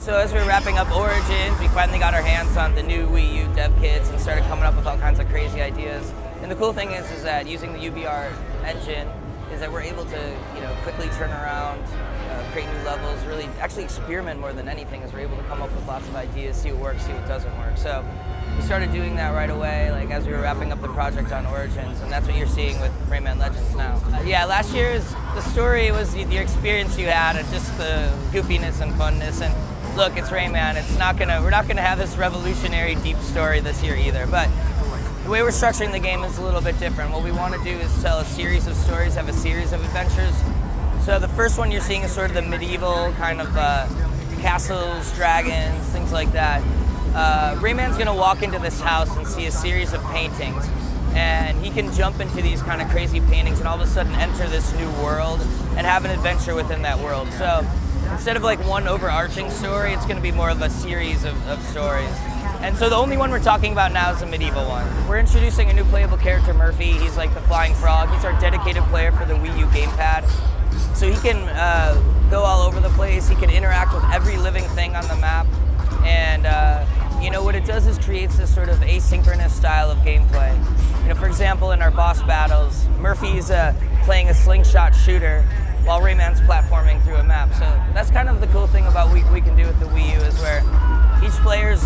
So as we were wrapping up Origins, we finally got our hands on the new Wii U dev kits and started coming up with all kinds of crazy ideas. And the cool thing is that using the UBR engine is that we're able to, quickly turn around, create new levels, really actually experiment more than anything, as we're able to come up with lots of ideas, see what works, see what doesn't work. So we started doing that right away, like as we were wrapping up the project on Origins, and that's what you're seeing with Rayman Legends now. Yeah, last year's the story was the experience you had, and just the goofiness and funness. And look, it's Rayman. We're not gonna have this revolutionary deep story this year either. But the way we're structuring the game is a little bit different. What we want to do is tell a series of stories, have a series of adventures. So the first one you're seeing is sort of the medieval kind of castles, dragons, things like that. Rayman's gonna walk into this house and see a series of paintings, and he can jump into these kind of crazy paintings and all of a sudden enter this new world and have an adventure within that world. So instead of like one overarching story, it's gonna be more of a series of stories. And so the only one we're talking about now is the medieval one. We're introducing a new playable character, Murphy. He's like the flying frog. He's our dedicated player for the Wii U gamepad. So he can go all over the place. He can interact with every living thing on the map. And what it does is creates this sort of asynchronous style of gameplay. For example, in our boss battles, Murphy's playing a slingshot shooter while Rayman's platforming through a map. So that's kind of the cool thing about what we can do with the Wii U, is where each player's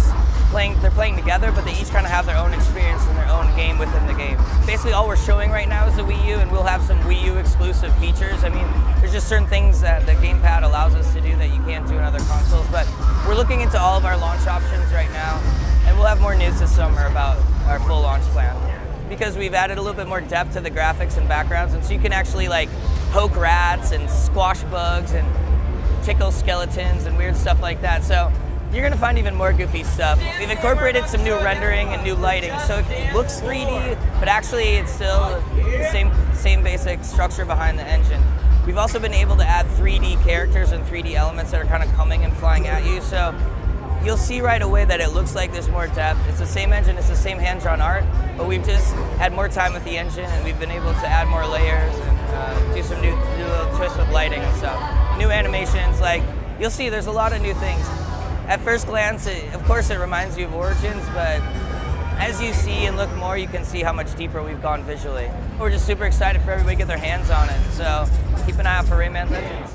they're playing together, but they each kind of have their own experience and their own game within the game. Basically, all we're showing right now is the Wii U, and we'll have some Wii U exclusive features. I mean, there's just certain things that the gamepad allows us to do that you can't do in other consoles, but we're looking into all of our launch options right now, and we'll have more news this summer about our full launch plan. Because we've added a little bit more depth to the graphics and backgrounds, and so you can actually like poke rats and squash bugs and tickle skeletons and weird stuff like that. So you're gonna find even more goofy stuff. We've incorporated some new rendering and new lighting, so it looks 3D, but actually it's still the same basic structure behind the engine. We've also been able to add 3D characters and 3D elements that are kind of coming and flying at you, so you'll see right away that it looks like there's more depth. It's the same engine, it's the same hand-drawn art, but we've just had more time with the engine, and we've been able to add more layers and do some new little twists with lighting and stuff. New animations, like, you'll see there's a lot of new things. At first glance, of course it reminds you of Origins, but as you see and look more, you can see how much deeper we've gone visually. We're just super excited for everybody to get their hands on it, so keep an eye out for Rayman Legends.